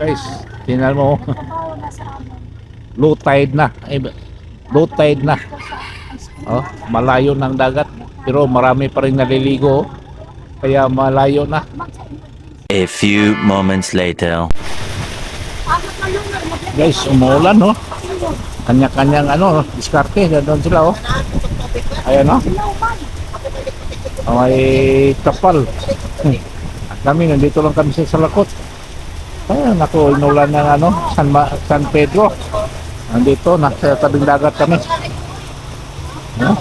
Guys, tingnan mo. Low tide na. Low tide na. Oh, malayo ng dagat. Pero marami pa rin naliligo. Kaya malayo na. A few moments later. Guys, umuulan, no? Kanya-kanyang diskarte. Doon sila, oh. Ayan, no? May kapal. At kami, nandito lang kami sa Salakot. Ayan, ako, inulan ng San Pedro. Nandito, nasa tabing dagat kami. No?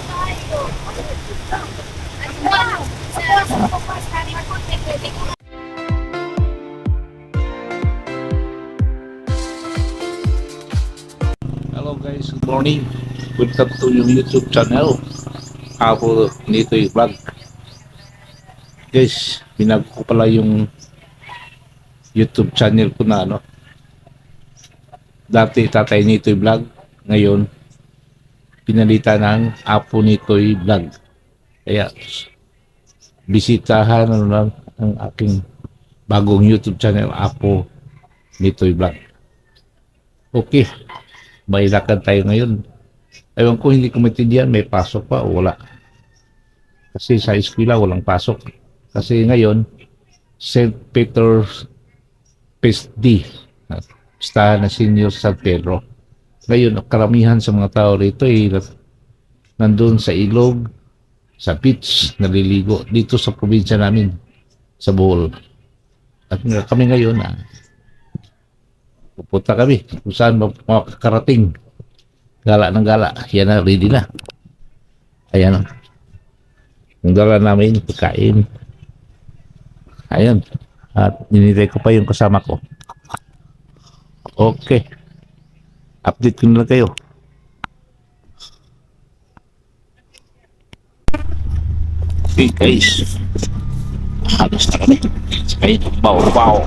Hello guys, good morning. Welcome to yung YouTube channel. Ako Nitoy Vlog. Guys, binago ko pala yung YouTube channel ko na dati Tatay Nitoy Vlog. Ngayon, pinalitan ng Apo Nitoy Vlog. Kaya, bisitahan lang ang aking bagong YouTube channel, Apo Nitoy Vlog. Okay, may lakad tayo ngayon. Ewan ko, hindi ko maintindihan, may pasok pa o wala. Kasi sa eskwela walang pasok. Kasi ngayon, St. Peter's Feast Day, Stahan na Senior San Pedro. Ngayon, karamihan sa mga tao rito ay nandun sa ilog, sa beach, naliligo. Dito sa probinsya namin, sa Bohol. At kami ngayon, pupunta kami kung saan makakarating. Gala ng gala. Yan na, ready na. Ayan. Ang dala namin, pagkain. Ayan. At ninitay ko pa yung kasama ko. Okay. Update ko na kayo. Okay guys. Halos na kami. Sakay, baw-baw.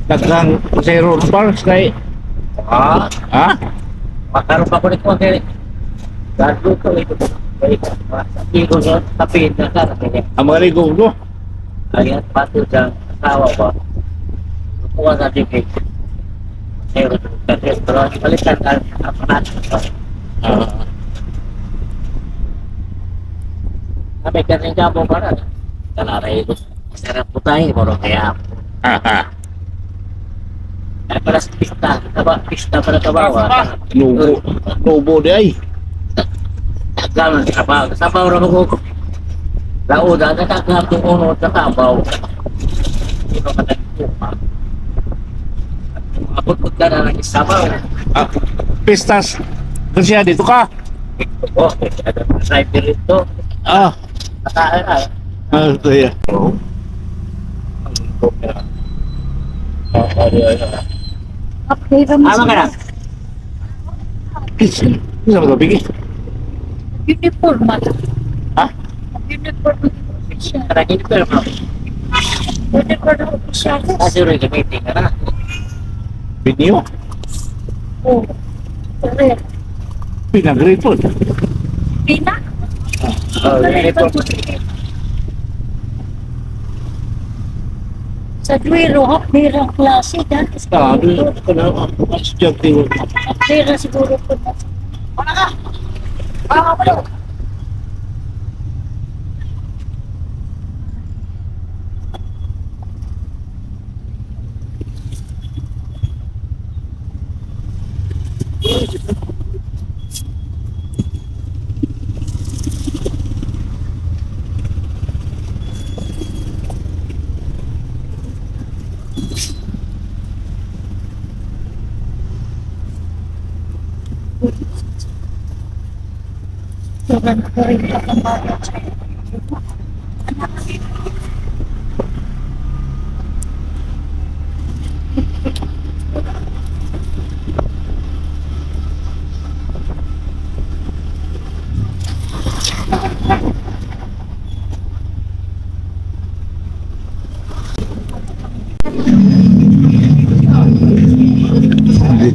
Daghang zero bars kay Makaroon pa ko nito kay Gado ko ito. Sabi ko sa tapin na ka ang mga ligo no? Ayan pato sa asawa ba. Kuha sa ticket. Pero balikan ka apa natin. Sabi ka rin ka mo para. Kalaray ko. Sarap po tayo mo kaya. Ay para sa pista para kabawa. Nubo di ay. Gaman sabaw ra ko. Lauda na takap yung uno sa kabaw. Ito ka nagtupa. Abot-abot ka na ng sabaw. Pistas. Kasi dito ka. Oh, ada driver ito. Kataan na. Ito yan. Ama ka na? Isa ba ito, Biggie? Uniform man. Ha? Uniform siya. Karagin ko naman. Uniform siya. Kasi rin gamitin ka na. Binyo? Oh. Correct. Pinag-report. Pina? Oh, uniform. Sa Duero, merong klase dahil sa Doon ko na ang estudyante. pera siguro po na. Wala ka! Baka mo daw! Sobrang ko rin kakamagat sa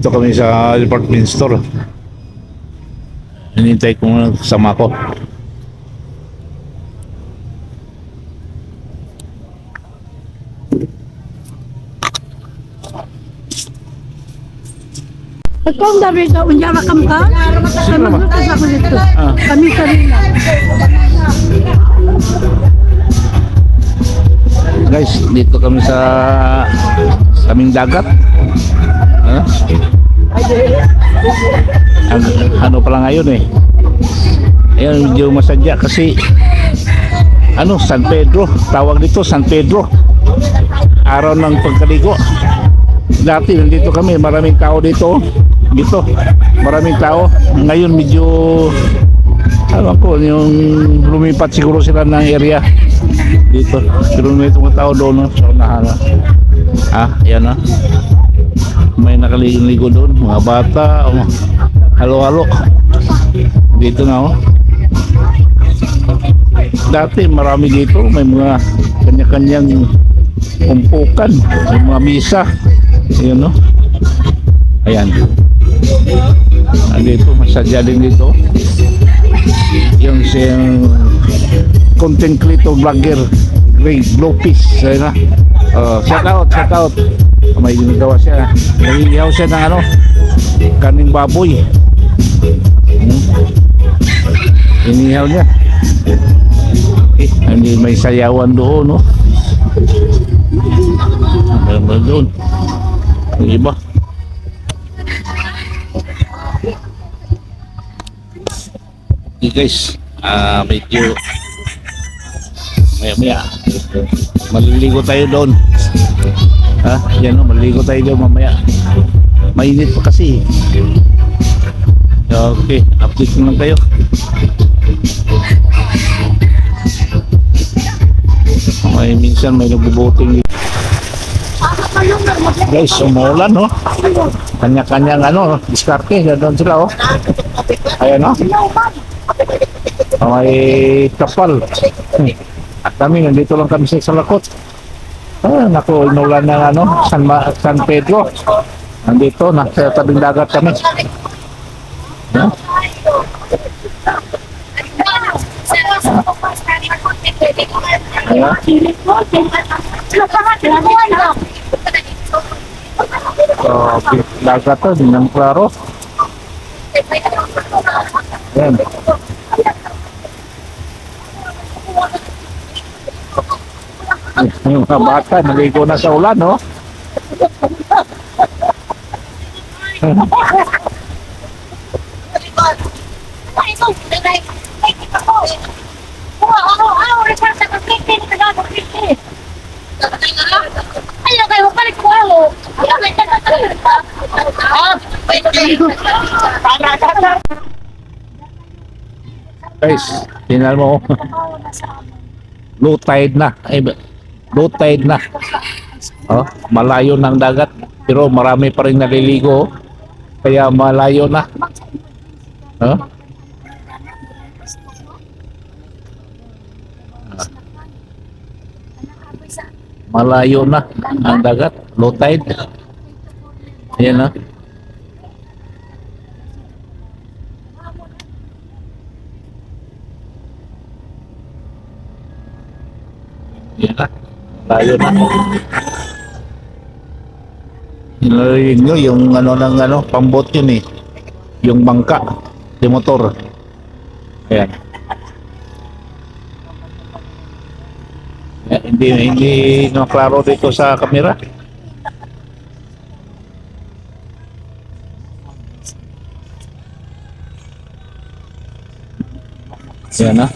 Dito kami sa department store. Hinintay ko ng kasama ko. Ikaw ang dami ka, unyara kam ka? Sino ba? Kami ako dito. Ah. Kami kanina. Guys, dito kami sa aming dagat. Ano pala ngayon eh. Ayan, medyo masadya kasi San Pedro. Tawag dito San Pedro. Araw ng pagkaligo. Dati nandito kami, maraming tao dito. Dito, maraming tao. Ngayon medyo yung lumipat siguro sila ng area dito. Pero may mga tao doon, no? So nahala. Yan na. May nakaligo doon, mga bata, halo-halo. Dito na, oh. Dati marami dito, may mga kanya-kanyang umpukan, may mga misa. Ayan, no? Ayan. Dito, masadya din dito. Yung siyang content creator vlogger Greg Lopez. Ayan na. Shout out. May ginagawa siya. Nagigihaw siya ng kaning baboy. Inihaw niya. May sayawan doon, no? Meron doon. Ang iba. Okay guys, medyo maya maliligo tayo doon. Yan, no, maliligo tayo doon mamaya. Mainit pa kasi. Okay, update ko lang kayo. Minsan may nagbuboting dito. Guys, umulan, no? Kanya-kanyang diskarte. Doon sila, oh. Ayan, no? May kapal. At kami, nandito lang kami sa Salakot. Naku, inulan ng San Pedro. Nandito, nasa tabing dagat kami. Dagat to, di nang klaro. Ayan. Yung mga bata, naligo na sa ulan, no? Guys, tingnan mo. Low tide na. Low tide na. Malayo ng dagat. Pero marami pa rin naliligo. Kaya malayo na. Malayo na ang dagat. Low tide. Ayan na. Yan na. Tayo na. Nilarinig nyo yung pambot yun eh. Yung bangka. Yung motor. Ayan. Hindi klaro dito sa kamera. Ayan na.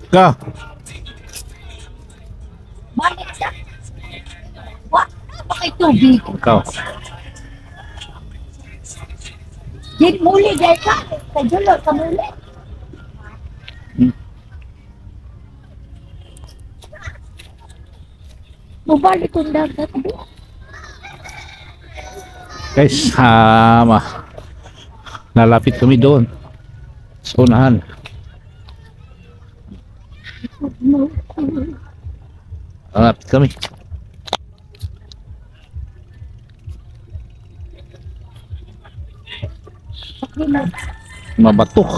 Ka. Balik siya. Wala pa kay tubig. Ikaw. Din muli dahil ka. Kajulo ka muli. Mubalik kong dagat. Guys, lalapit kami doon. Sa unahan. Lalapit kami. Mabatok.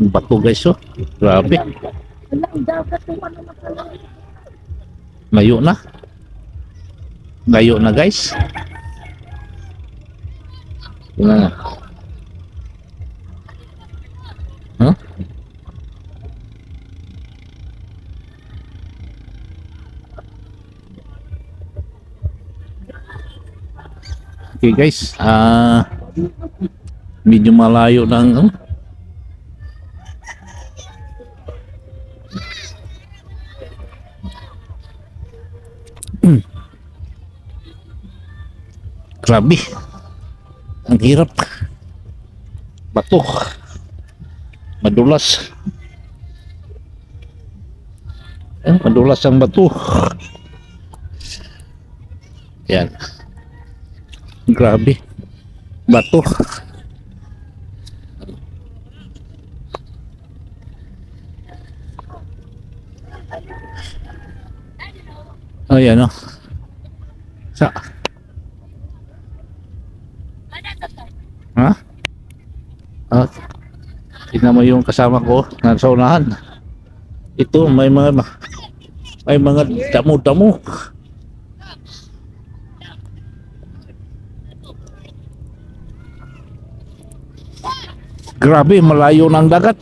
Bato guys, oh. Grabe. Wala ang dagat kung ano nakalayo. Layo na. Layo na guys. Wala na. Huh? Okay guys, medyo malayo ng grabe. Ang hirap. Bato. Madulas. Madulas ang bato. Yan. Grabe. Bato. Oh, yan, oh. Ha? Tingnan mo yung kasama ko nasa unahan. Ito may mga damo-damo. Grabe, malayo ng dagat.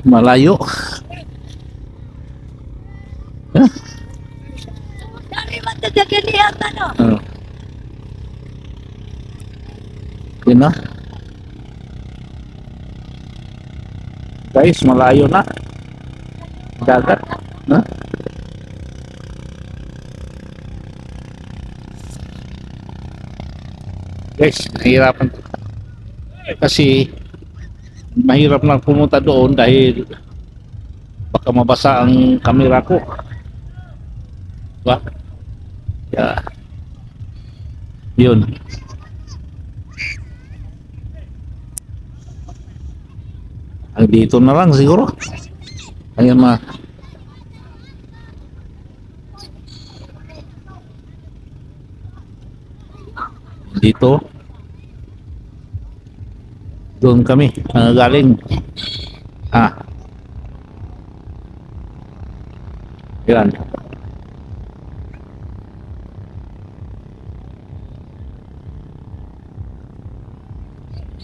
Malayo. Dari matagagan niya ano? Yun na. Guys, malayo na. Dagat. Guys, nahihirapan ko. Kasi mahirap na pumunta doon dahil baka mabasa ang kamera ko. Diba? Yeah. Yun. Ang dito na lang siguro. Ayan dito. Doon kami galing. Yan.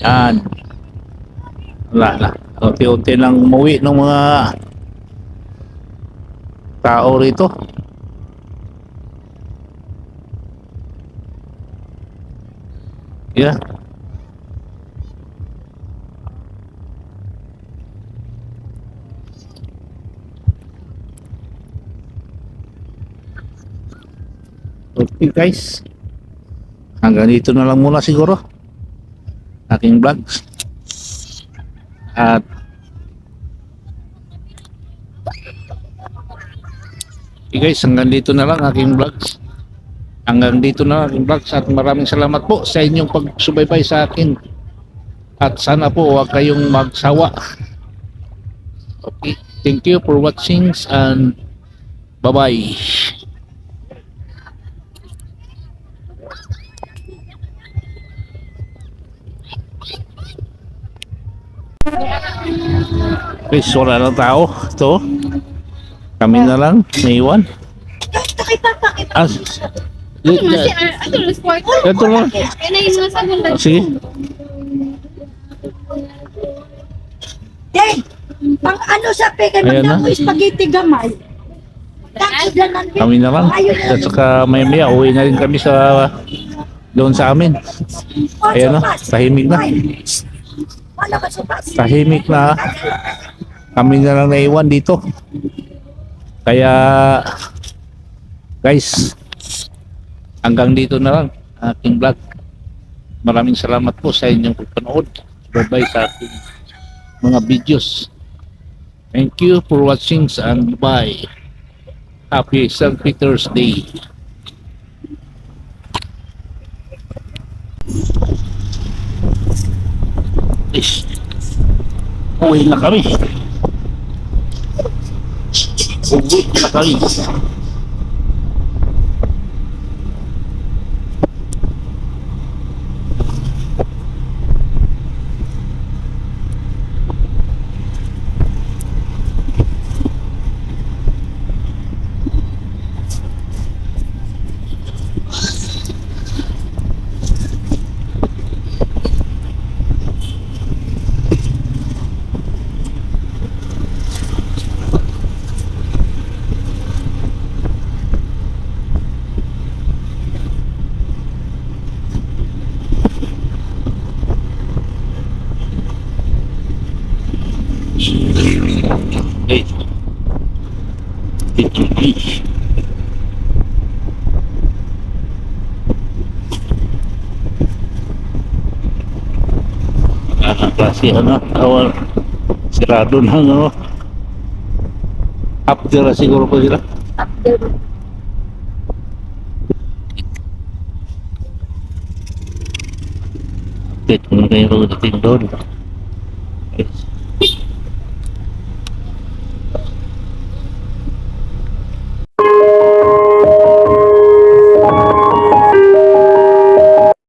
Yan. Wala na. Unti-unti lang umuwi ng mga tao rito. Yeah. Okay guys, hanggang dito na lang muna siguro aking vlogs. At okay guys, hanggang dito na lang aking vlogs. Hanggang dito na aking vlogs at maraming salamat po sa inyong pagsubaybay sa akin. At sana po huwag kayong magsawa. Okay, thank you for watching and bye-bye. Guys, wala lang tao. Ito. Kami na lang. Naiwan. Ito lang. Sige. Hey, pang ano sa pekan Ayan na. magdamo spaghetti gamay. Kami na lang. At saka maya uwi na rin kami sa doon sa amin. Ayan na. Tahimik na. Tahimik na. Kami na lang naiwan dito. Kaya guys, hanggang dito na lang aking vlog. Maraming salamat po sa inyong pagpanood. bye sa ating mga videos. Thank you for watching and bye. Happy St. Peter's Day. Ish. Uwi na kami. Uwi na kami. Hey. Hey. Klase awal sirado na after na siguro pa sila. After. Update muna kayo pagdating doon. Yes.